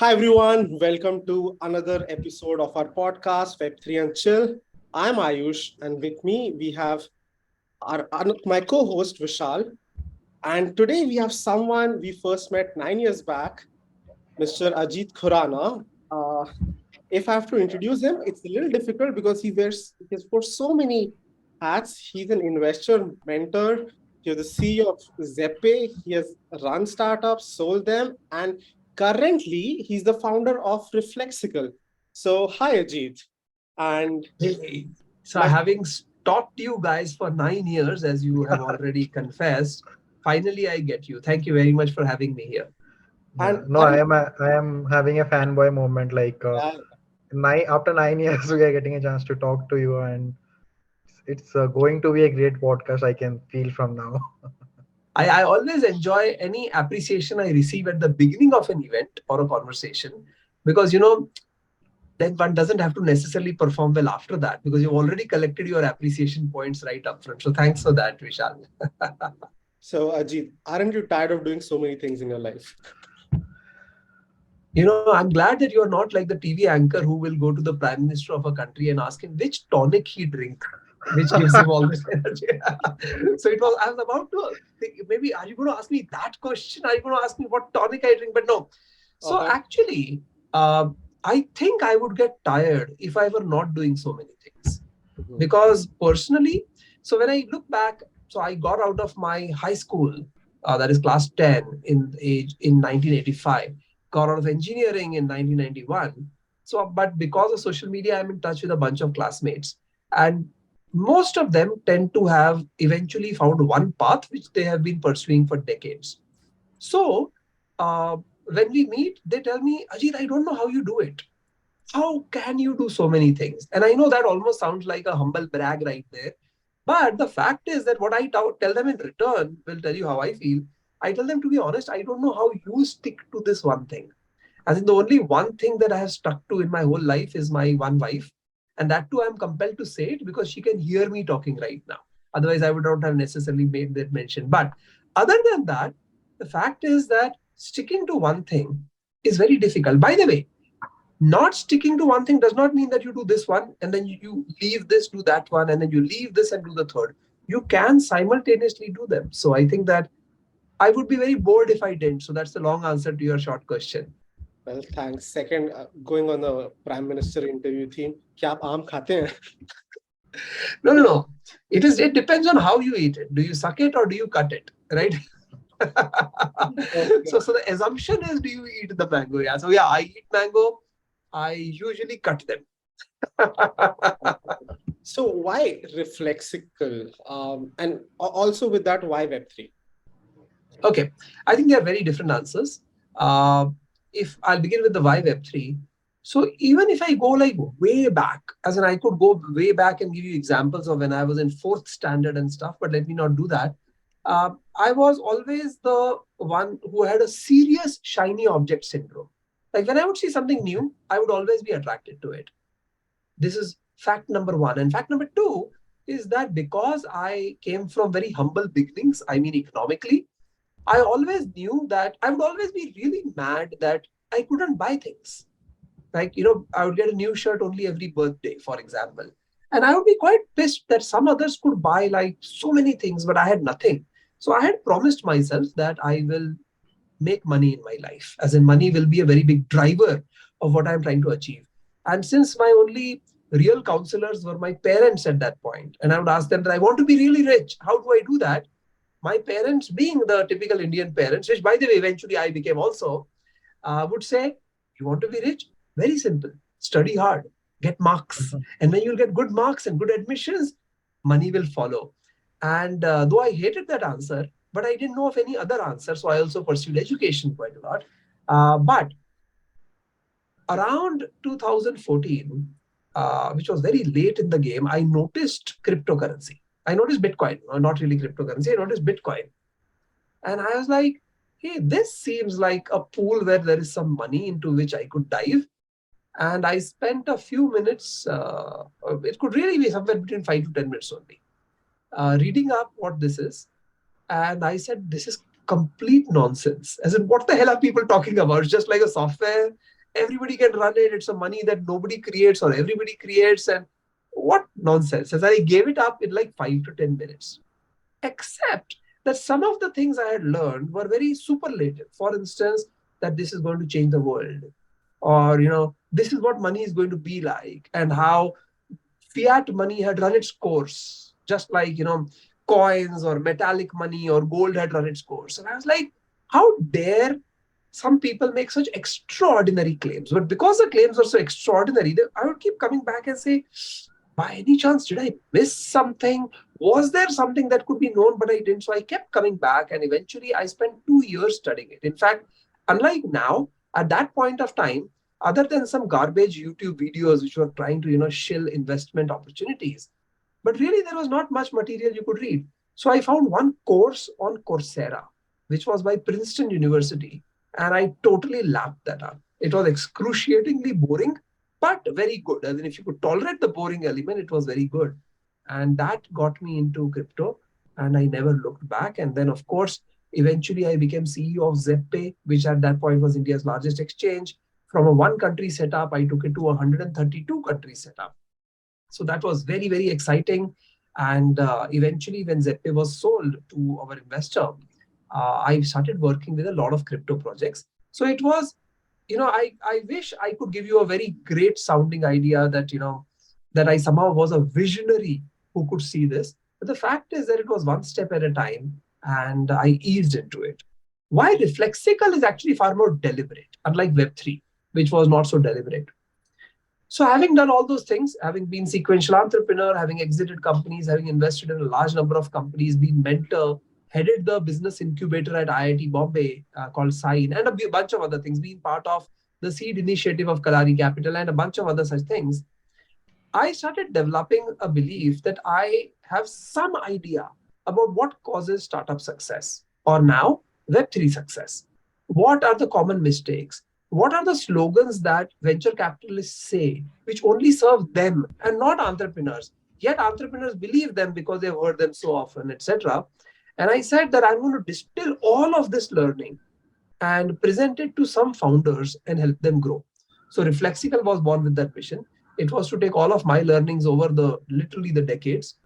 Hi everyone, welcome to another episode of our podcast, Web3 and Chill. I'm Ayush, and with me we have my co-host Vishal. And today we have someone we first met 9 years back, Mr. Ajeet Khurana. If I have to introduce him, it's a little difficult because he has for so many hats. He's an investor, mentor. He's the CEO of Zeppe. He has run startups, sold them, and currently he's the founder of Reflexical. So hi Ajit, and Hey, so my having stalked you guys for 9 years, as you have already confessed, finally I get you. Thank you very much for having me here. and Yeah, no, aren't I am having a fanboy moment. uh, After 9 years, we are getting a chance to talk to you, and it's going to be a great podcast. I can feel from now. I always enjoy any appreciation I receive at the beginning of an event or a conversation because, then one doesn't have to necessarily perform well after that because you've already collected your appreciation points right up front. So thanks for that, Vishal. so Ajit, aren't you tired of doing so many things in your life? I'm glad that you're not like the TV anchor who will go to the prime minister of a country and ask him which tonic he drink, which gives him all this energy. So I was about to think, maybe, are you going to ask me that question? Are you going to ask me what tonic I drink? But no. So Uh-huh. actually, I think I would get tired if I were not doing so many things. Mhm. Because personally, so when I look back, so I got out of my high school, that is class 10 in 1985, got out of engineering in 1991. So, but because of social media, I'm in touch with a bunch of classmates. And most of them tend to have eventually found one path which they have been pursuing for decades. So, when we meet, they tell me, Ajit, I don't know how you do it. How can you do so many things? And I know that almost sounds like a humble brag right there. But the fact is that what I tell them in return will tell you how I feel. I tell them, to be honest, I don't know how you stick to this one thing. I think the only one thing that I have stuck to in my whole life is my one wife. And that too, I'm compelled to say it because she can hear me talking right now. Otherwise, I would not have necessarily made that mention. But other than that, the fact is that sticking to one thing is very difficult. By the way, not sticking to one thing does not mean that you do this one and then you leave this, do that one, and then you leave this and do the third. You can simultaneously do them. So I think that I would be very bored if I didn't. So that's the long answer to your short question. Well, thanks. Second, going on the Prime Minister interview theme, क्या आप आम खाते हैं? No, no, no. It depends on how you eat it. Do you suck it or do you cut it? Right? Okay. So the assumption is, do you eat the mango? Yeah. So yeah, I eat mango. I usually cut them. So why reflexical? And also with that, why Web3? Okay, I think they are very different answers. Uh, if I'll begin with the why Web3. So even if I go like way back, as in I could go way back and give you examples of when I was in fourth standard and stuff, but let me not do that. I was always the one who had a serious shiny object syndrome. Like when I would see something new, I would always be attracted to it. This is fact number one. And fact number two is that because I came from very humble beginnings, I mean economically, I always knew that I would always be really mad that I couldn't buy things. Like, I would get a new shirt only every birthday, for example. And I would be quite pissed that some others could buy like so many things, but I had nothing. So I had promised myself that I will make money in my life, as in money will be a very big driver of what I'm trying to achieve. And since my only real counselors were my parents at that point, and I would ask them that I want to be really rich. How do I do that? My parents, being the typical Indian parents, which by the way, eventually I became also, would say, you want to be rich? Very simple. Study hard, get marks. And when you'll get good marks and good admissions, money will follow. And though I hated that answer, but I didn't know of any other answer. So I also pursued education quite a lot. But around 2014, which was very late in the game, I noticed cryptocurrency. I noticed Bitcoin, not really cryptocurrency. I noticed Bitcoin. And I was like, hey, this seems like a pool where there is some money into which I could dive. And I spent a few minutes, it could really be somewhere between 5 to 10 minutes only, reading up what this is. And I said, this is complete nonsense. As in, what the hell are people talking about? It's just like a software. Everybody can run it. It's a money that nobody creates or everybody creates. And what nonsense. As I gave it up in like 5 to 10 minutes. Except that some of the things I had learned were very superlative. For instance, that this is going to change the world. Or, this is what money is going to be like, and how fiat money had run its course, just like, coins or metallic money or gold had run its course. And I was like, how dare some people make such extraordinary claims? But because the claims were so extraordinary, I would keep coming back and say, by any chance, did I miss something? Was there something that could be known, but I didn't? So I kept coming back, and eventually I spent 2 years studying it. In fact, unlike now, at that point of time, other than some garbage YouTube videos which were trying to, shill investment opportunities, but really there was not much material you could read. So I found one course on Coursera, which was by Princeton University, and I totally lapped that up. It was excruciatingly boring, but very good. I mean, if you could tolerate the boring element, it was very good. And that got me into crypto, and I never looked back. And then, of course, eventually I became CEO of ZepPay, which at that point was India's largest exchange. From a one country setup, I took it to a 132 country setup. So that was very, very exciting. And eventually, when ZepPay was sold to our investor, I started working with a lot of crypto projects. So it was, I wish I could give you a very great sounding idea that, that I somehow was a visionary who could see this. But the fact is that it was one step at a time, and I eased into it. Why Reflexical is actually far more deliberate, unlike Web3, which was not so deliberate. So having done all those things, having been sequential entrepreneur, having exited companies, having invested in a large number of companies, been mentor, headed the business incubator at IIT Bombay called Sign, and a bunch of other things, being part of the seed initiative of Kalari Capital and a bunch of other such things, I started developing a belief that I have some idea about what causes startup success, or now Web3 success. What are the common mistakes? What are the slogans that venture capitalists say, which only serve them and not entrepreneurs? Yet entrepreneurs believe them because they've heard them so often, etc. And I said that I'm going to distill all of this learning and present it to some founders and help them grow. So Reflexical was born with that vision. It was to take all of my learnings over literally the decades,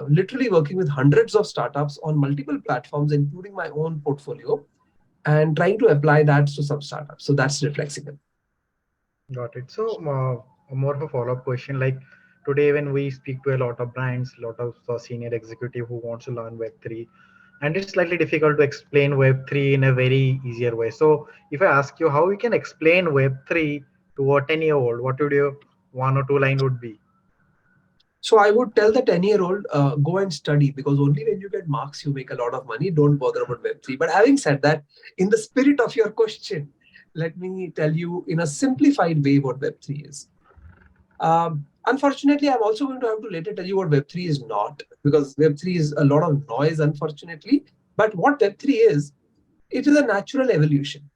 literally working with hundreds of startups on multiple platforms, including my own portfolio, and trying to apply that to some startups. So that's Reflexical. Got it. So, more of a follow-up question. Like today, when we speak to a lot of brands, a lot of senior executive who wants to learn Web3, and it's slightly difficult to explain Web3 in a very easier way. So, if I ask you how you can explain Web3 to a 10-year-old, what would your one or two line would be? So I would tell the 10-year-old, go and study, because only when you get marks, you make a lot of money. Don't bother about Web3. But having said that, in the spirit of your question, let me tell you in a simplified way what Web3 is. Unfortunately, I'm also going to have to later tell you what Web3 is not, because Web3 is a lot of noise, unfortunately. But what Web3 is, it is a natural evolution,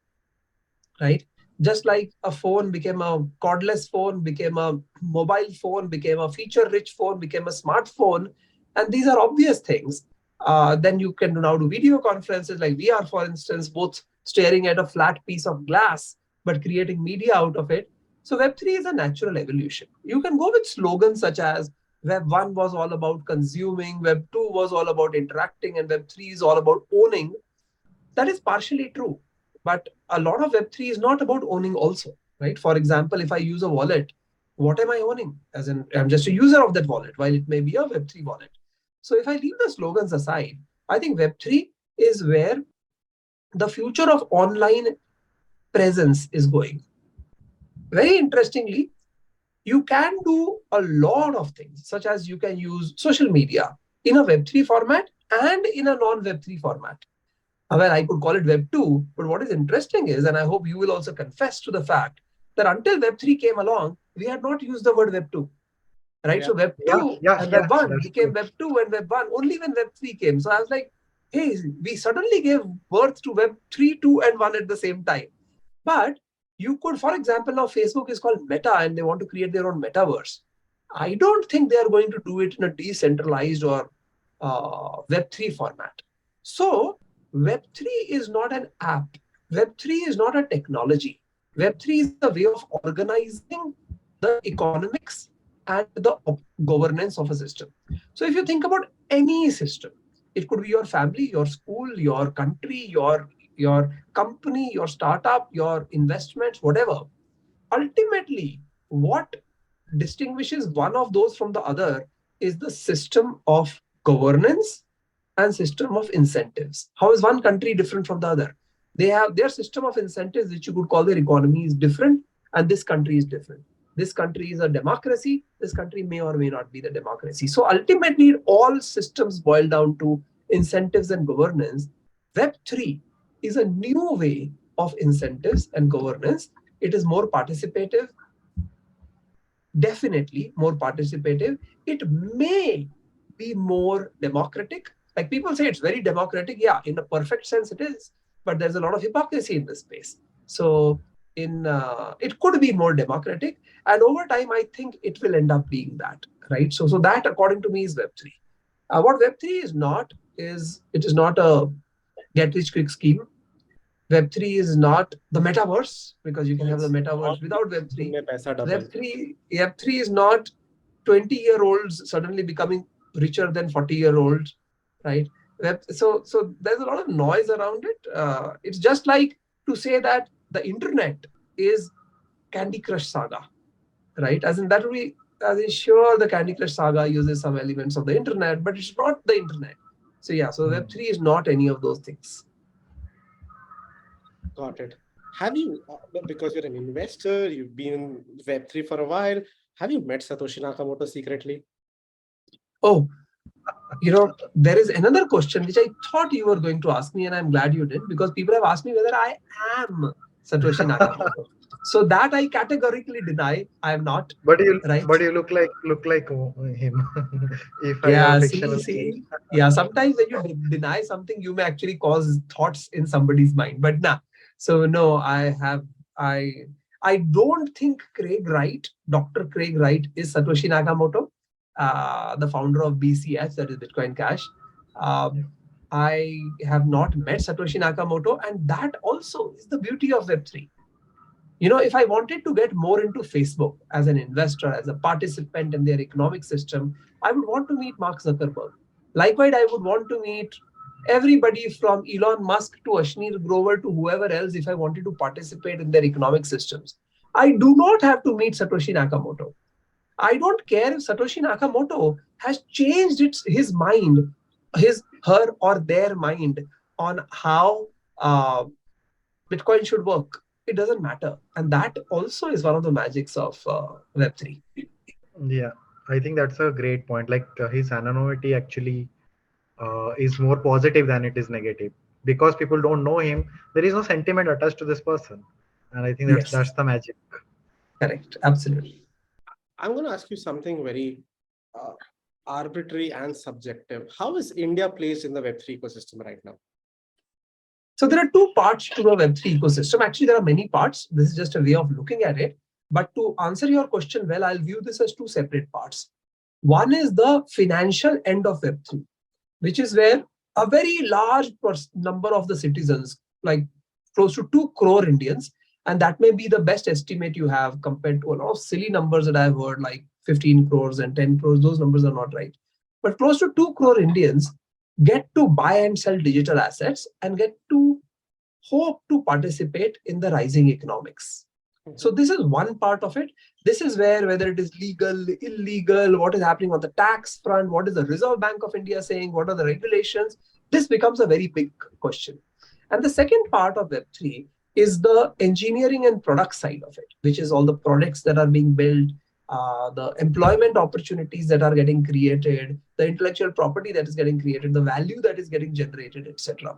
right? Just like a phone became a cordless phone, became a mobile phone, became a feature-rich phone, became a smartphone, and these are obvious things. Then you can now do video conferences like we are, for instance, both staring at a flat piece of glass, but creating media out of it. So Web3 is a natural evolution. You can go with slogans such as Web1 was all about consuming, Web2 was all about interacting, and Web3 is all about owning. That is partially true. But a lot of Web3 is not about owning also, right? For example, if I use a wallet, what am I owning? As in, I'm just a user of that wallet, while it may be a Web3 wallet. So if I leave the slogans aside, I think Web3 is where the future of online presence is going. Very interestingly, you can do a lot of things, such as you can use social media in a Web3 format and in a non-Web3 format. Well, I could call it Web 2, but what is interesting is, and I hope you will also confess to the fact, that until Web 3 came along, we had not used the word Web 2. Right? Yeah. So Web 2 and Yeah, Web 1 that's became true. Web 2 and Web 1 only when Web 3 came. So I was like, hey, we suddenly gave birth to Web 3, 2, and 1 at the same time. But you could, for example, now Facebook is called Meta and they want to create their own metaverse. I don't think they are going to do it in a decentralized or Web3 format. So Web3 is not an app. Web3 is not a technology. Web3 is a way of organizing the economics and the governance of a system. So if you think about any system, it could be your family, your school, your country, your company, your startup, your investments, whatever. Ultimately, what distinguishes one of those from the other is the system of governance and system of incentives. How is one country different from the other? They have their system of incentives, which you could call their economy, is different, and this country is different. This country is a democracy. This country may or may not be the democracy. So ultimately, all systems boil down to incentives and governance. Web3 is a new way of incentives and governance. It is more participative, definitely more participative. It may be more democratic. Like people say it's very democratic. Yeah, in a perfect sense it is, but there's a lot of hypocrisy in this space. So it could be more democratic, and over time I think it will end up being that, right? So that according to me is Web3. What Web3 is not is, it is not a get rich quick scheme. Web3 is not the metaverse, because you can have the metaverse without Web3. Web3 is not 20-year-olds suddenly becoming richer than 40-year-olds, right? So there's a lot of noise around it. It's just like to say that the internet is Candy Crush Saga, right? As in that will be, as in sure the Candy Crush Saga uses some elements of the internet, but it's not the internet. So yeah, so Web3 is not any of those things. Got it. Have you, because you're an investor, you've been in Web3 for a while, have you met Satoshi Nakamoto secretly? Oh, there is another question which I thought you were going to ask me, and I'm glad you did, because people have asked me whether I am Satoshi Nakamoto. So that I categorically deny. I am not. But you, right? But you look like him. If I Yeah, have fictional. yeah. Sometimes when you deny something, you may actually cause thoughts in somebody's mind. But nah. So no, I don't think Craig Wright, Dr. Craig Wright, is Satoshi Nakamoto, the founder of BCH, that is Bitcoin Cash. I have not met Satoshi Nakamoto, and that also is the beauty of Web3. If I wanted to get more into Facebook as an investor, as a participant in their economic system, I would want to meet Mark Zuckerberg. Likewise, I would want to meet everybody from Elon Musk to Ashneer Grover to whoever else if I wanted to participate in their economic systems. I do not have to meet Satoshi Nakamoto. I don't care if Satoshi Nakamoto has changed his mind, her, or their mind on how Bitcoin should work. It doesn't matter. And that also is one of the magics of Web3. Yeah, I think that's a great point. Like his anonymity actually is more positive than it is negative, because people don't know him. There is no sentiment attached to this person, and I think that's the magic. Correct. Absolutely. I'm going to ask you something very arbitrary and subjective. How is India placed in the Web3 ecosystem right now? So there are two parts to the Web3 ecosystem. Actually, there are many parts. This is just a way of looking at it. But to answer your question well, I'll view this as two separate parts. One is the financial end of Web3, which is where a very large number of the citizens, like close to 2 crore Indians, and that may be the best estimate you have compared to a lot of silly numbers that I've heard, like 15 crores and 10 crores. Those numbers are not right. But close to 2 crore Indians get to buy and sell digital assets and get to hope to participate in the rising economics. So this is one part of it. This is where, whether it is legal, illegal, what is happening on the tax front, what is the Reserve Bank of India saying, what are the regulations, this becomes a very big question. And the second part of Web3 is the engineering and product side of it, which is all the products that are being built, the employment opportunities that are getting created, the intellectual property that is getting created, the value that is getting generated, etc.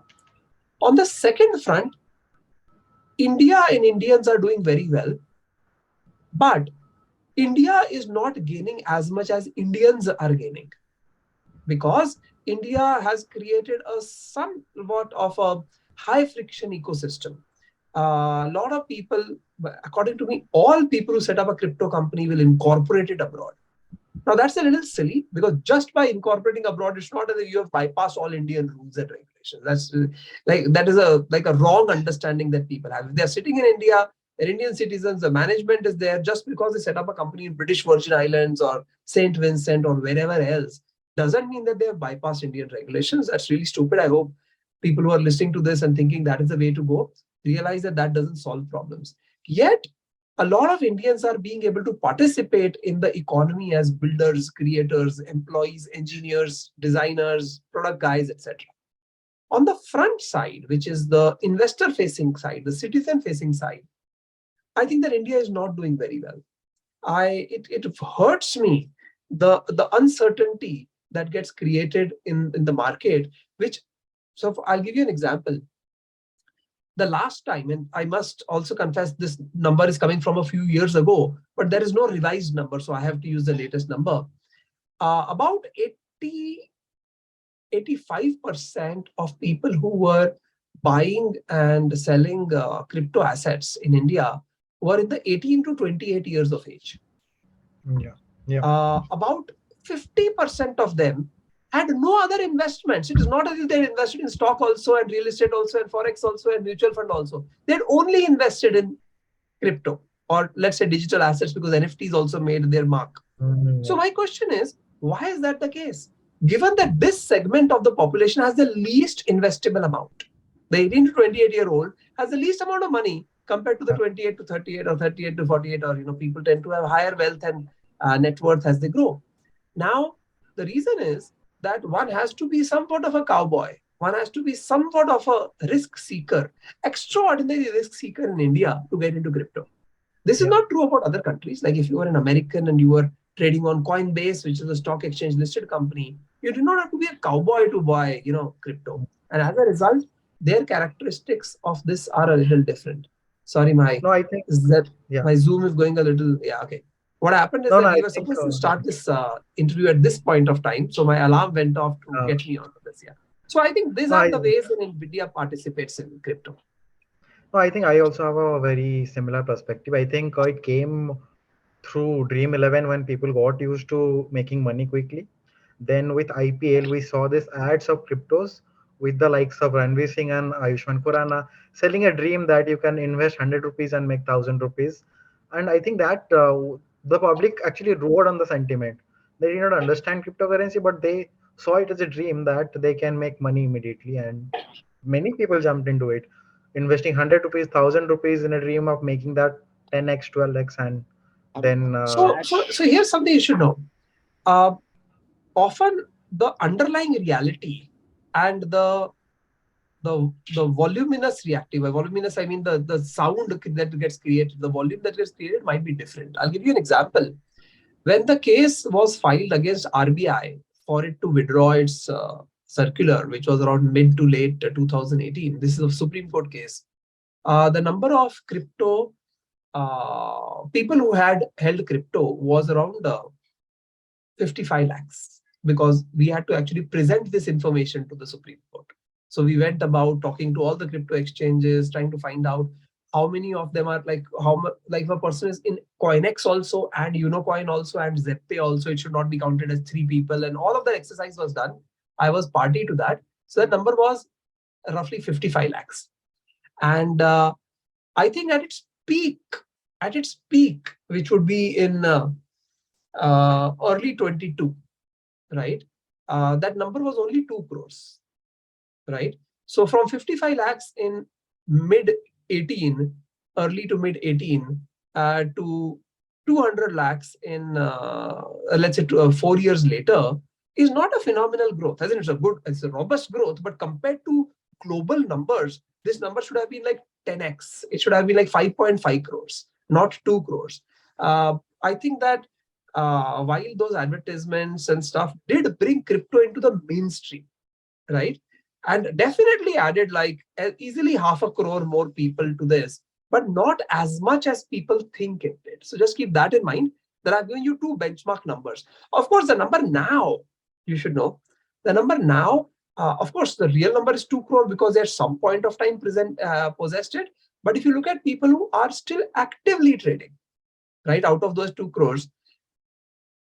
On the second front, India and Indians are doing very well, but India is not gaining as much as Indians are gaining, because India has created a somewhat of a high friction ecosystem. A lot of people, according to me, all people who set up a crypto company will incorporate it abroad. Now that's a little silly because just by incorporating abroad, it's not that you have bypassed all Indian rules and regulations. That's that is a wrong understanding that people have. If they are sitting in India, they're Indian citizens, the management is there just because they set up a company in British Virgin Islands or Saint Vincent or wherever else, doesn't mean that they have bypassed Indian regulations. That's really stupid. I hope people who are listening to this and thinking that is the way to go realize that that doesn't solve problems. Yet a lot of Indians are being able to participate in the economy as builders, creators, employees, engineers, designers, product guys, etc. On the front side, which is the investor facing side, the citizen facing side, I think that India is not doing very well. It hurts me the uncertainty that gets created in the market, which so I'll give you an example. The last time, and I must also confess this number is coming from a few years ago, but there is no revised number, so I have to use the latest number. About 85% of people who were buying and selling crypto assets in India were in the 18 to 28 years of age. Yeah. Yeah. About 50% of them had no other investments. It is not as if they invested in stock also and real estate also and forex also and mutual fund also. They had only invested in crypto or let's say digital assets because NFTs also made their mark. So my question is, why is that the case? Given that this segment of the population has the least investable amount, the 18 to 28-year-old has the least amount of money compared to the 28 to 38 or 38 to 48, or people tend to have higher wealth and net worth as they grow. Now, the reason is that one has to be somewhat of a cowboy. One has to be somewhat of a risk seeker, extraordinary risk seeker in India to get into crypto. This is not true about other countries. Like if you are an American and you are trading on Coinbase, which is a stock exchange listed company, you do not have to be a cowboy to buy, crypto. And as a result, their characteristics of this are a little different. Sorry, my Zoom is going a little. Yeah, okay. What happened is that we were supposed to start this interview at this point of time, so my alarm went off to get me onto this. Yeah. So I think these are the ways in NVIDIA participates in crypto. No, I think I also have a very similar perspective. I think it came through Dream 11 when people got used to making money quickly. Then with IPL, we saw this ads of cryptos with the likes of Ranveer Singh and Aayush Khurana selling a dream that you can invest 100 rupees and make 1,000 rupees. And I think that the public actually rode on the sentiment. They did not understand cryptocurrency, but they saw it as a dream that they can make money immediately. And many people jumped into it, investing 100 rupees, 1,000 rupees in a dream of making that 10x, 12x, and then so here's something you should know. Often the underlying reality and the voluminous reactive, by voluminous I mean the sound that gets created, the volume that gets created might be different. I'll give you an example. When the case was filed against RBI for it to withdraw its circular, which was around mid to late 2018, this is a Supreme Court case. The number of crypto people who had held crypto was around 55 lakhs, because we had to actually present this information to the Supreme Court. So we went about talking to all the crypto exchanges, trying to find out how many of them are like if a person is in CoinX also and Unocoin also and ZepPay also, it should not be counted as 3 people, and all of that exercise was done. I was party to that. So that number was roughly 55 lakhs. And I think at its peak, which would be in early 22, right? That number was only 2 crores, right? So from 55 lakhs in mid 18, early to mid 18, to 200 lakhs in let's say 4 years later is not a phenomenal growth. As in, it's a robust growth, but compared to global numbers, this number should have been like 10x. It should have been like 5.5 crores, not 2 crores. I think that while those advertisements and stuff did bring crypto into the mainstream, right? And definitely added like easily 500 crore more people to this, but not as much as people think it did. So just keep that in mind. That I've given you 2 benchmark numbers. Of course, the number now, you should know, the number now, of course, the real number is 2 crore because at some point of time possessed it. But if you look at people who are still actively trading, right, out of those 2 crores,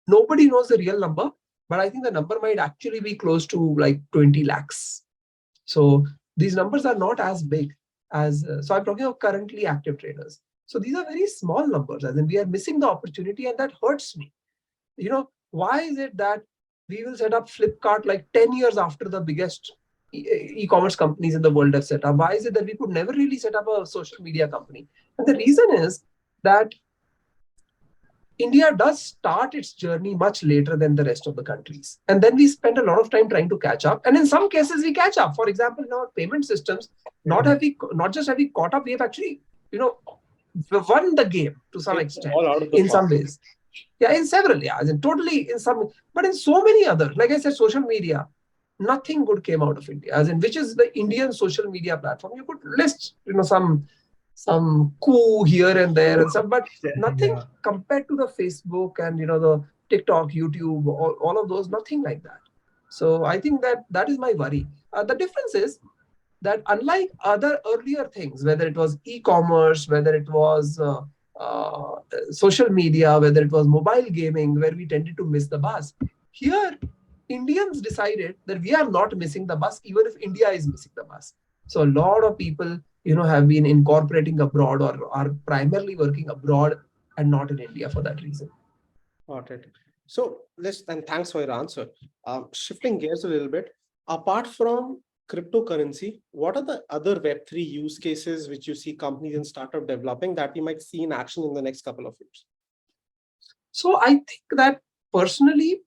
Nobody knows the real number, but I think the number might actually be close to like 20 lakhs. So these numbers are not as big as, so I'm talking of currently active traders. So these are very small numbers, as in we are missing the opportunity, and that hurts me. Why is it that we will set up Flipkart like 10 years after the biggest e-commerce companies in the world have set up? Why is it that we could never really set up a social media company? And the reason is that India does start its journey much later than the rest of the countries. And then we spend a lot of time trying to catch up. And in some cases, we catch up. For example, in our payment systems, not just have we caught up, we have actually, won the game to some extent all out of the in some park. ways. Yeah, in several, yeah, totally in some, but in so many other, like I said, social media, nothing good came out of India, as in which is the Indian social media platform. You could list, some coup here and there and stuff, but nothing Yeah. compared to the Facebook and the TikTok, YouTube, all of those, nothing like that. So I think that is my worry. The difference is that unlike other earlier things, whether it was e-commerce, whether it was uh, social media, whether it was mobile gaming, where we tended to miss the bus, here Indians decided that we are not missing the bus, even if India is missing the bus. So a lot of people, have been incorporating abroad or are primarily working abroad and not in India for that reason. Got it. So and thanks for your answer. Shifting gears a little bit, apart from cryptocurrency, what are the other Web3 use cases which you see companies and startup developing that we might see in action in the next couple of years? So I think that personally,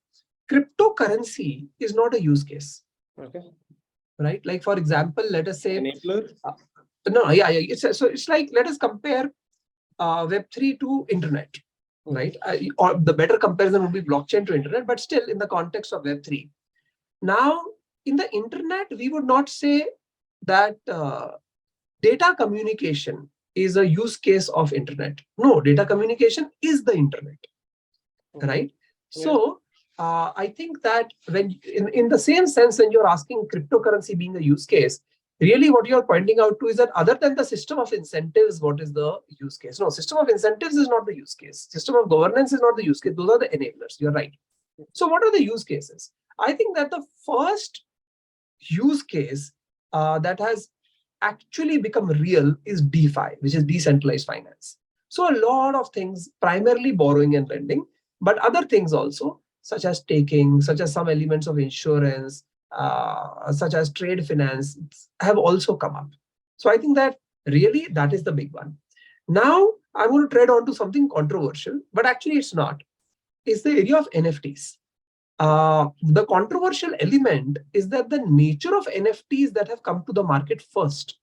cryptocurrency is not a use case. Okay. Right? Like, for example, let us say, Enabler? no, yeah. It's like, let us compare Web3 to internet, right? Or the better comparison would be blockchain to internet, but still in the context of Web3. Now, in the internet, we would not say that data communication is a use case of internet. No, data communication is the internet, right? Yeah. So I think that when in the same sense, when you're asking cryptocurrency being a use case, really what you're pointing out to is that other than the system of incentives, what is the use case? No, system of incentives is not the use case. System of governance is not the use case. Those are the enablers. You're right. So what are the use cases? I think that the first use case that has actually become real is DeFi, which is decentralized finance. So a lot of things, primarily borrowing and lending, but other things also, such as staking, such as some elements of insurance, such as trade finance, have also come up. So I think that really that is the big one. Now I'm going to tread on to something controversial, but actually it's not. It's the area of NFTs. The controversial element is that the nature of NFTs that have come to the market first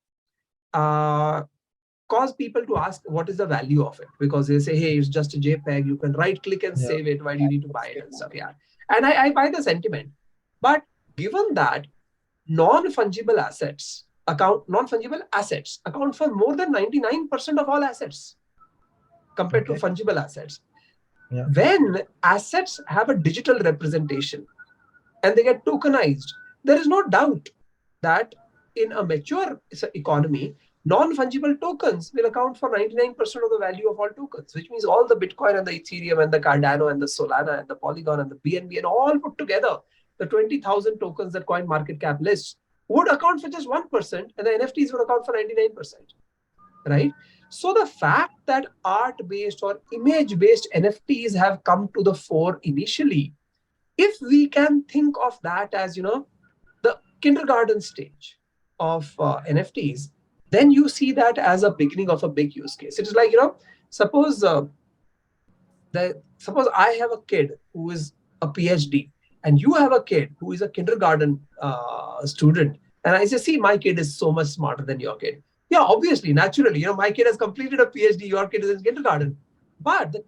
cause people to ask what is the value of it, because they say, hey, it's just a JPEG, you can right click and save it, why do you need to buy it and stuff? Yeah, and I buy the sentiment, but given that non-fungible assets account for more than 99% of all assets compared to fungible assets. Yeah. When assets have a digital representation and they get tokenized, there is no doubt that in a mature economy, non-fungible tokens will account for 99% of the value of all tokens, which means all the Bitcoin and the Ethereum and the Cardano and the Solana and the Polygon and the BNB and all put together, the 20,000 tokens that CoinMarketCap lists would account for just 1% and the NFTs would account for 99%, right? So the fact that art-based or image-based NFTs have come to the fore initially, if we can think of that as, the kindergarten stage of NFTs, then you see that as a beginning of a big use case. It is like, suppose I have a kid who is a PhD and you have a kid who is a kindergarten student. And I say, see, my kid is so much smarter than your kid. Yeah, obviously, naturally, my kid has completed a PhD, your kid is in kindergarten. But the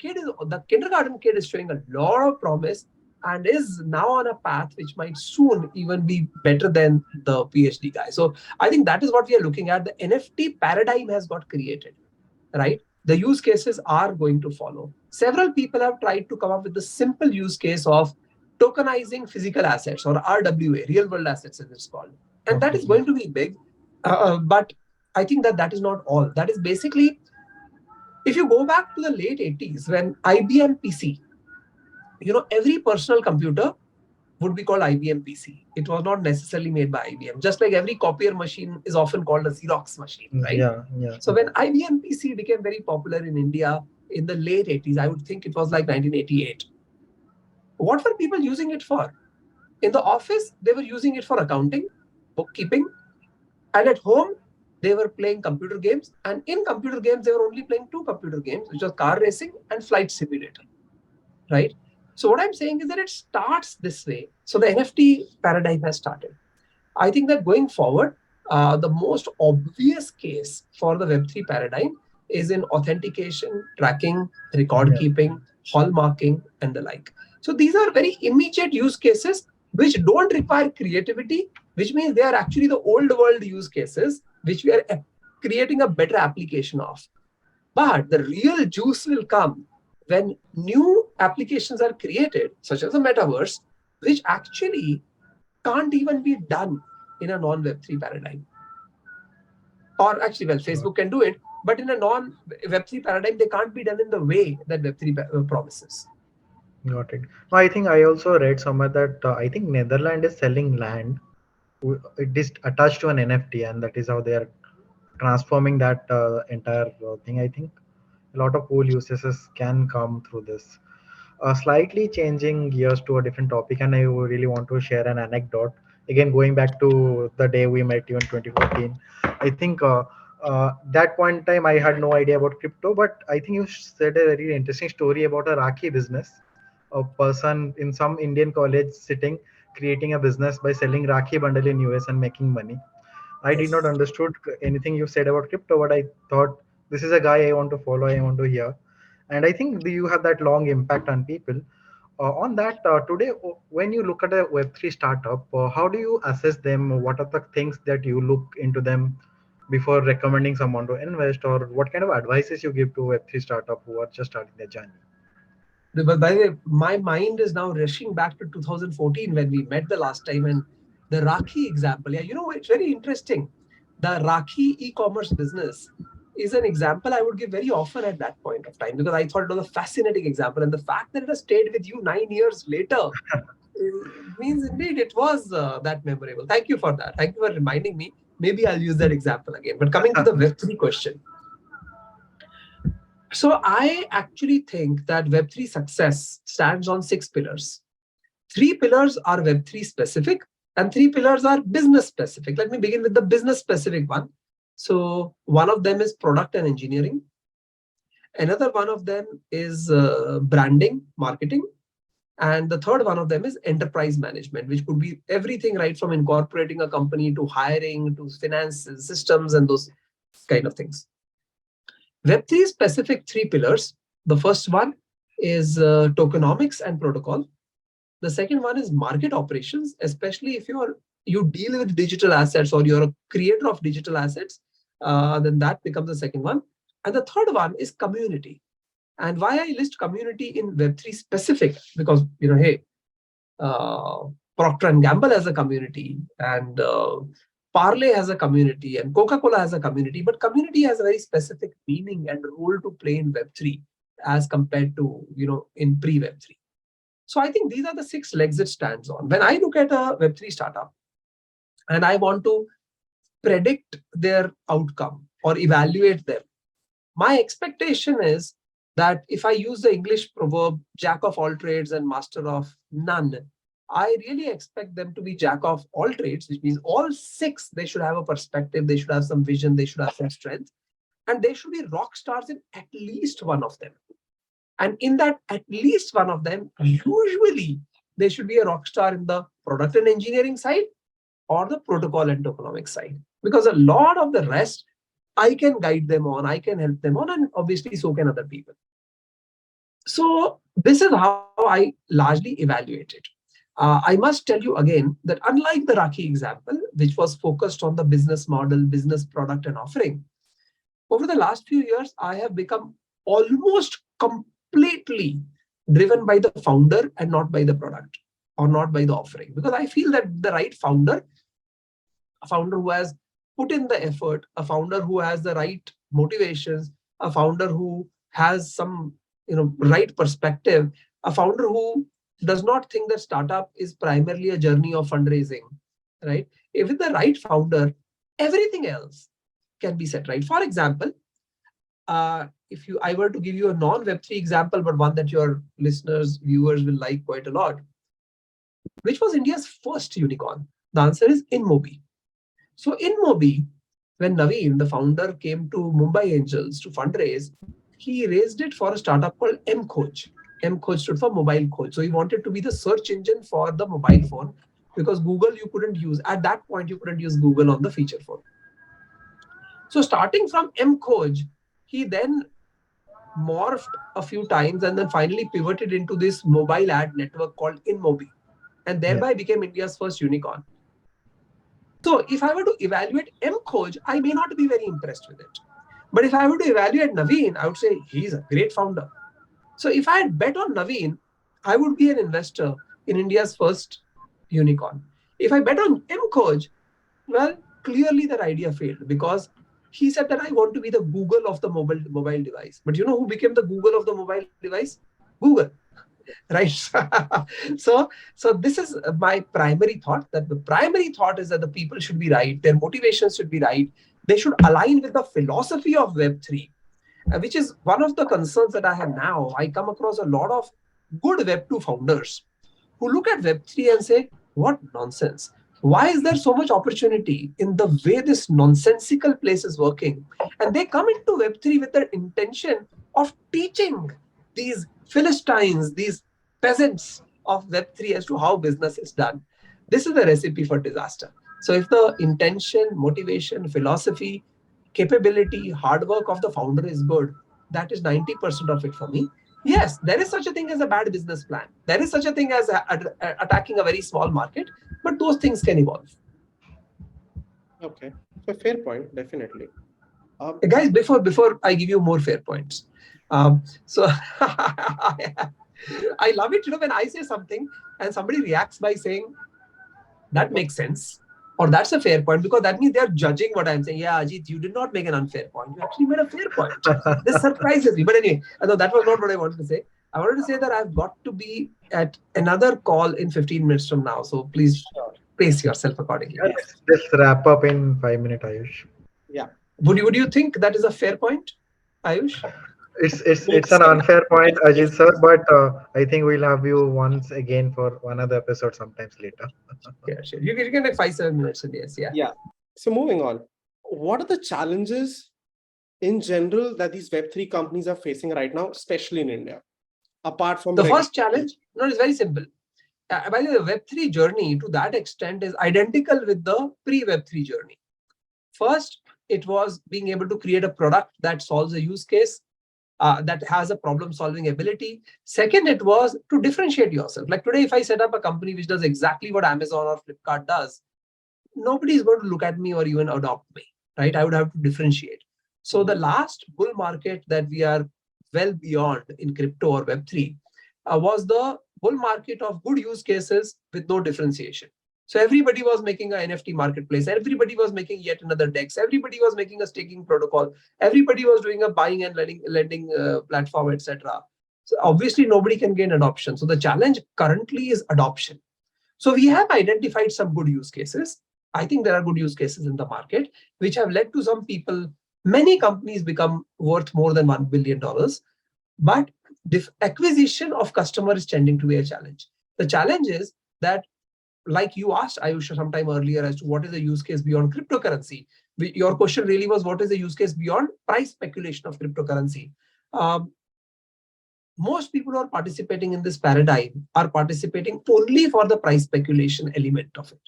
kindergarten kid is showing a lot of promise and is now on a path which might soon even be better than the PhD guy. So I think that is what we are looking at. The NFT paradigm has got created, right? The use cases are going to follow. Several people have tried to come up with the simple use case of tokenizing physical assets, or RWA, real world assets as it's called. And that is going to be big. But I think that is not all. That is basically, if you go back to the late 80s when IBM PC every personal computer would be called IBM PC. It was not necessarily made by IBM. Just like every copier machine is often called a Xerox machine, right? Yeah, yeah, So when IBM PC became very popular in India in the late 80s, I would think it was like 1988. What were people using it for? In the office, they were using it for accounting, bookkeeping, and at home, they were playing computer games. And in computer games, they were only playing two computer games, which was car racing and flight simulator, right? So what I'm saying is that it starts this way. So the NFT paradigm has started. I think that going forward, the most obvious case for the Web3 paradigm is in authentication, tracking, record yeah. keeping, hallmarking, and the like. So these are very immediate use cases which don't require creativity, which means they are actually the old world use cases which we are creating a better application of. But the real juice will come when new applications are created, such as a metaverse, which actually can't even be done in a non Web3 paradigm. Or actually, well, Got, Facebook can do it, but in a non Web3 paradigm, they can't be done in the way that Web3 promises. got it. No, I think I also read somewhere that I think Netherlands is selling land. It is attached to an NFT, and that is how they are transforming that entire thing. I think a lot of cool use cases can come through this. Slightly changing gears to a different topic, and I really want to share an anecdote. Again, going back to the day we met you in 2014, I think that point in time I had no idea about crypto, but I think you said a very interesting story about a Rakhi business, a person in some Indian college sitting creating a business by selling Rakhi bundle in US and making money. I did not Yes. understood anything you said about crypto, but I thought this is a guy I want to follow, I want to hear, and I think you have that long impact on people. On that, today, when you look at a Web3 startup, how do you assess them? What are the things that you look into them before recommending someone to invest, or what kind of advices you give to Web3 startup who are just starting their journey? But by the way, my mind is now rushing back to 2014 when we met the last time, and the Rakhi example. Yeah, it's very interesting. The Rakhi e-commerce business is an example I would give very often at that point of time because I thought it was a fascinating example. And the fact that it has stayed with you 9 years later means indeed it was that memorable. Thank you for that. Thank you for reminding me. Maybe I'll use that example again. But coming to the Web3 question. So I actually think that Web3 success stands on 6 pillars. 3 pillars are Web3 specific and 3 pillars are business specific. Let me begin with the business specific one. So one of them is product and engineering. Another one of them is branding, marketing. And the third one of them is enterprise management, which could be everything right from incorporating a company to hiring to finance systems and those kind of things. Web3 specific 3 pillars. The first one is tokenomics and protocol. The second one is market operations, especially if you deal with digital assets or you're a creator of digital assets, then that becomes the second one. And the third one is community. And why I list community in Web3 specific? Because, hey, Procter and Gamble has a community, and Parley has a community, and Coca-Cola has a community. But community has a very specific meaning and role to play in Web3 as compared to, in pre-Web3. So I think these are the 6 legs it stands on. When I look at a Web3 startup and I want to predict their outcome or evaluate them, my expectation is that if I use the English proverb, jack of all trades and master of none, I really expect them to be jack of all trades, which means all 6, they should have a perspective, they should have some vision, they should have some strength, and they should be rock stars in at least one of them. And in that at least one of them, usually they should be a rock star in the product and engineering side or the protocol and tokenomics side. Because a lot of the rest, I can guide them on, I can help them on, and obviously so can other people. So this is how I largely evaluate it. I must tell you again that unlike the Rakhi example, which was focused on the business model, business product and offering, over the last few years, I have become almost completely driven by the founder and not by the product or not by the offering. Because I feel that the right founder, a founder who has put in the effort, a founder who has the right motivations, a founder who has some right perspective, a founder who does not think that startup is primarily a journey of fundraising, right? If with the right founder, everything else can be set right. For example, if I were to give you a non-Web3 example, but one that your listeners, viewers will like quite a lot, which was India's first unicorn? The answer is InMobi. So InMobi, when Naveen, the founder, came to Mumbai Angels to fundraise, he raised it for a startup called mKhoj. mKhoj stood for mobile Khoj. So he wanted to be the search engine for the mobile phone, because Google you couldn't use. At that point, you couldn't use Google on the feature phone. So starting from mKhoj, he then morphed a few times and then finally pivoted into this mobile ad network called InMobi, and thereby became India's first unicorn. So if I were to evaluate mKhoj, I may not be very impressed with it. But if I were to evaluate Naveen, I would say he's a great founder. So if I had bet on Naveen, I would be an investor in India's first unicorn. If I bet on mKhoj, well, clearly that idea failed, because he said that I want to be the Google of the mobile device. But you know who became the Google of the mobile device? Google. Right. So this is my primary thought, that the primary thought is that the people should be right, their motivations should be right, they should align with the philosophy of Web3, which is one of the concerns that I have now. I come across a lot of good Web2 founders who look at Web3 and say, what nonsense. Why is there so much opportunity in the way this nonsensical place is working? And they come into Web3 with the intention of teaching these Philistines, these peasants of Web3 as to how business is done. This is the recipe for disaster. So if the intention, motivation, philosophy, capability, hard work of the founder is good, that is 90% of it for me. Yes, there is such a thing as a bad business plan. There is such a thing as attacking a very small market, but those things can evolve. Okay, so fair point, definitely. Guys, before I give you more fair points, so I love it, when I say something and somebody reacts by saying that makes sense, or that's a fair point, because that means they're judging what I'm saying. Yeah, Ajeet, you did not make an unfair point. You actually made a fair point. This surprises me. But anyway, that was not what I wanted to say. I wanted to say that I've got to be at another call in 15 minutes from now. So please pace yourself accordingly. Yeah, let's wrap up in 5 minutes, Ayush. Yeah. Would you think that is a fair point, Ayush? It's an unfair point, Ajit sir, but I think we'll have you once again for another episode sometimes later. Yeah, sure. You can take 5-7 minutes in this. Yeah. Yeah. So moving on, what are the challenges in general that these Web3 companies are facing right now, especially in India? Apart from the first challenge, it's very simple. By the way, the Web3 journey to that extent is identical with the pre-Web3 journey. First, it was being able to create a product that solves a use case, that has a problem-solving ability. Second, it was to differentiate yourself. Like today, if I set up a company which does exactly what Amazon or Flipkart does, nobody is going to look at me or even adopt me, right? I would have to differentiate. So the last bull market that we are well beyond in crypto or Web3 was the bull market of good use cases with no differentiation. So everybody was making an NFT marketplace. Everybody was making yet another DEX. Everybody was making a staking protocol. Everybody was doing a buying and lending platform, etc. So obviously, nobody can gain adoption. So the challenge currently is adoption. So we have identified some good use cases. I think there are good use cases in the market, which have led to some people, many companies become worth more than $1 billion. But the acquisition of customer is tending to be a challenge. The challenge is that, like you asked Ayush sometime earlier as to what is the use case beyond cryptocurrency. Your question really was, what is the use case beyond price speculation of cryptocurrency? Most people who are participating in this paradigm are participating only for the price speculation element of it.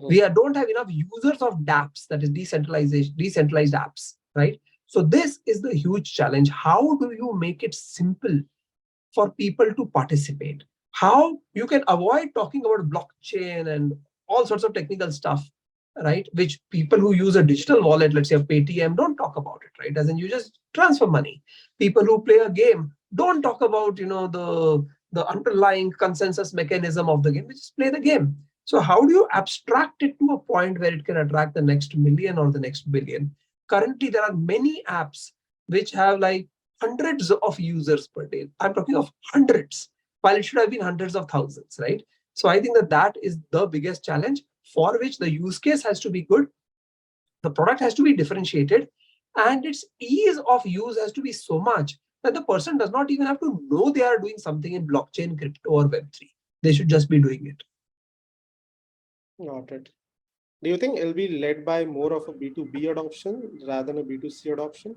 We don't have enough users of dApps, that is decentralized apps, right? So this is the huge challenge. How do you make it simple for people to participate? How you can avoid talking about blockchain and all sorts of technical stuff, right? Which people who use a digital wallet, let's say a Paytm, don't talk about it, right? As in you just transfer money. People who play a game don't talk about, the underlying consensus mechanism of the game. We just play the game. So how do you abstract it to a point where it can attract the next million or the next billion? Currently, there are many apps which have like hundreds of users per day. I'm talking of hundreds. while it should have been hundreds of thousands, right? So I think that that is the biggest challenge, for which the use case has to be good, the product has to be differentiated, and its ease of use has to be so much that the person does not even have to know they are doing something in blockchain, crypto, or Web3. They should just be doing it. Got it. Do you think it'll be led by more of a B2B adoption rather than a B2C adoption?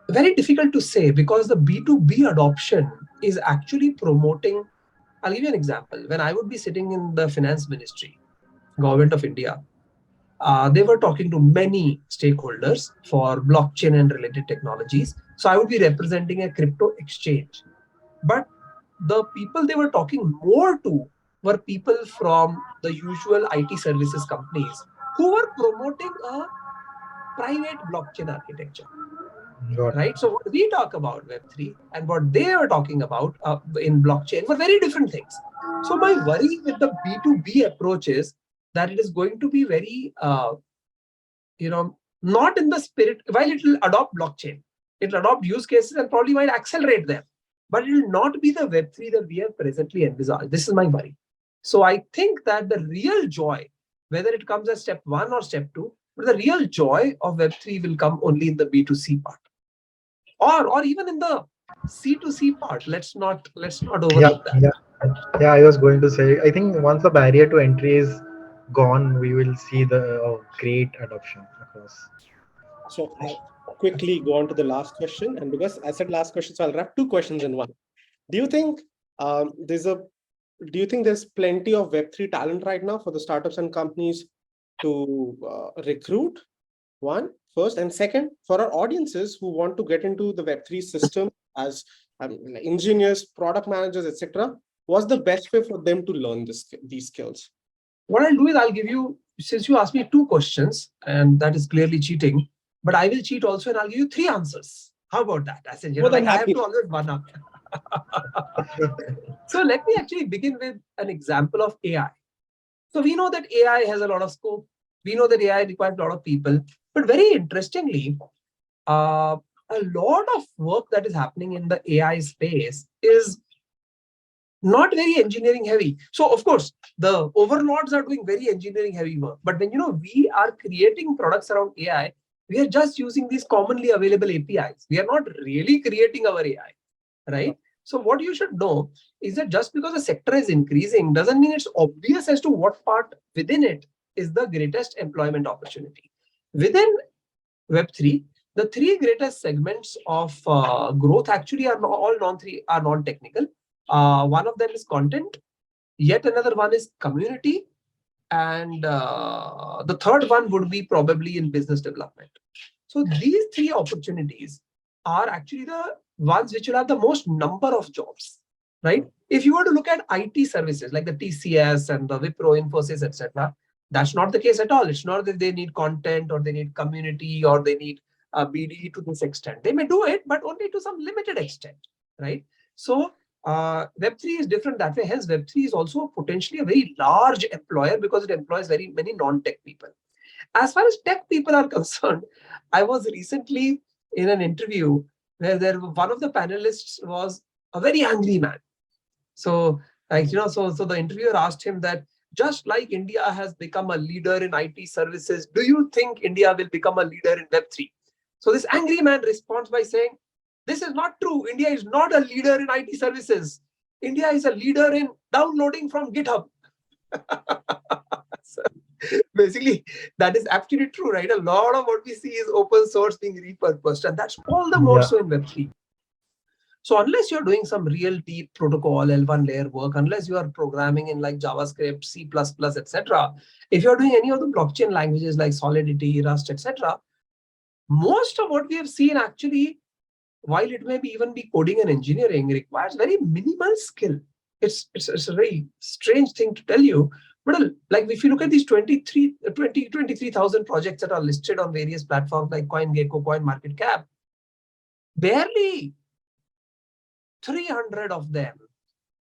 Very difficult to say, because the B2B adoption is actually promoting. I'll give you an example. When I would be sitting in the finance ministry, government of India, they were talking to many stakeholders for blockchain and related technologies. So I would be representing a crypto exchange. But the people they were talking more to were people from the usual IT services companies who were promoting a private blockchain architecture. Got it. Right? So what we talk about Web3 and what they were talking about in blockchain were very different things. So my worry with the B2B approach is that it is going to be very, not in the spirit, while it will adopt blockchain, it will adopt use cases and probably might accelerate them, but it will not be the Web3 that we have presently envisaged. This is my worry. So I think that the real joy, whether it comes as step 1 or step 2, but the real joy of Web3 will come only in the B2C part. Or even in the C2C part. Let's not overlook that. Yeah. I was going to say, I think once the barrier to entry is gone, we will see the great adoption across. So I'll quickly go on to the last question. And because I said last question, so I'll wrap two questions in one. Do you think there's plenty of Web3 talent right now for the startups and companies to recruit? One, first, and second, for our audiences who want to get into the Web3 system as engineers, product managers, etc., what's the best way for them to learn these skills? What I'll do is I'll give you, since you asked me 2 questions, and that is clearly cheating, but I will cheat also and I'll give you 3 answers. How about that? I said, I have to always one up. So let me actually begin with an example of AI. So we know that AI has a lot of scope. We know that AI requires a lot of people. But very interestingly, a lot of work that is happening in the AI space is not very engineering heavy. So of course, the overlords are doing very engineering heavy work. But when we are creating products around AI, we are just using these commonly available APIs. We are not really creating our AI, right? So what you should know is that just because the sector is increasing doesn't mean it's obvious as to what part within it is the greatest employment opportunity. Within Web3, the 3 greatest segments of growth actually are all non-technical. One of them is content, yet another one is community, and the third one would be probably in business development. So these 3 opportunities are actually the ones which will have the most number of jobs, right? If you were to look at IT services like the TCS and the Wipro, Infosys, etc., that's not the case at all. It's not that they need content or they need community or they need BD to this extent. They may do it, but only to some limited extent, right? So Web3 is different that way. Hence, Web3 is also potentially a very large employer because it employs very many non-tech people. As far as tech people are concerned, I was recently in an interview where one of the panelists was a very angry man. So, so the interviewer asked him that, just like India has become a leader in IT services, do you think India will become a leader in Web3? So this angry man responds by saying, this is not true. India is not a leader in IT services. India is a leader in downloading from GitHub. So basically, that is absolutely true, right? A lot of what we see is open source being repurposed, and that's all the more so in Web3. So unless you're doing some real deep protocol L1 layer work, unless you are programming in like JavaScript, C++, etc., if you're doing any of the blockchain languages like Solidity, Rust, etc., most of what we have seen actually, while it may be even be coding and engineering, requires very minimal skill. It's a very strange thing to tell you, but like if you look at these 23,000 projects that are listed on various platforms like CoinGecko, CoinMarketCap, barely 300 of them,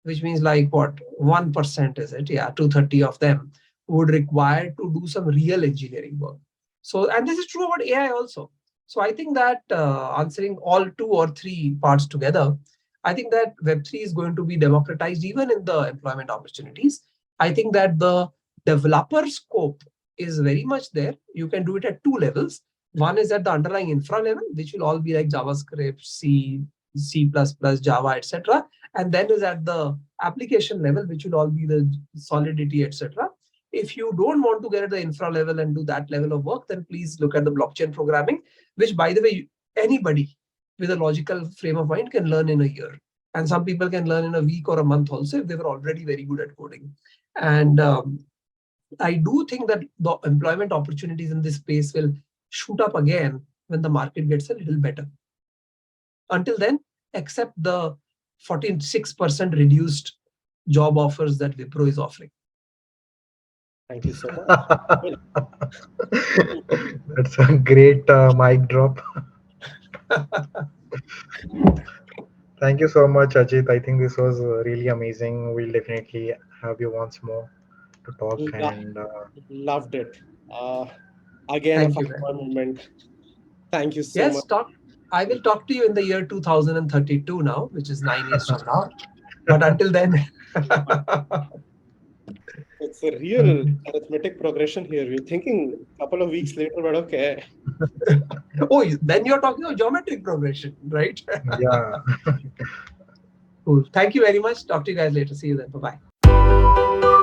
which means like what, 1% is it? Yeah, 230 of them would require to do some real engineering work. So, and this is true about AI also. So I think that answering all 2 or 3 parts together, I think that Web3 is going to be democratized even in the employment opportunities. I think that the developer scope is very much there. You can do it at two levels. One is at the underlying infra level, which will all be like JavaScript, C, C++, Java, etc. And then is at the application level, which will all be the Solidity, etc. If you don't want to get at the infra level and do that level of work, then please look at the blockchain programming, which, by the way, anybody with a logical frame of mind can learn in a year. And some people can learn in a week or a month also if they were already very good at coding. And I do think that the employment opportunities in this space will shoot up again when the market gets a little better. Until then, accept the 46% reduced job offers that Wipro is offering. Thank you so much. That's a great mic drop. Thank you so much, Ajit. I think this was really amazing. We'll definitely have you once more to talk. Lo- And Loved it. Uh, Again, a Thank you, fun man. moment. Thank you so Yes, much. I will talk to you in the year 2032 now, which is 9 years from now. But until then, It's a real arithmetic progression here. We're thinking a couple of weeks later, but okay. oh, then you're talking about geometric progression, right? yeah. Cool. Thank you very much. Talk to you guys later. See you then. Bye bye.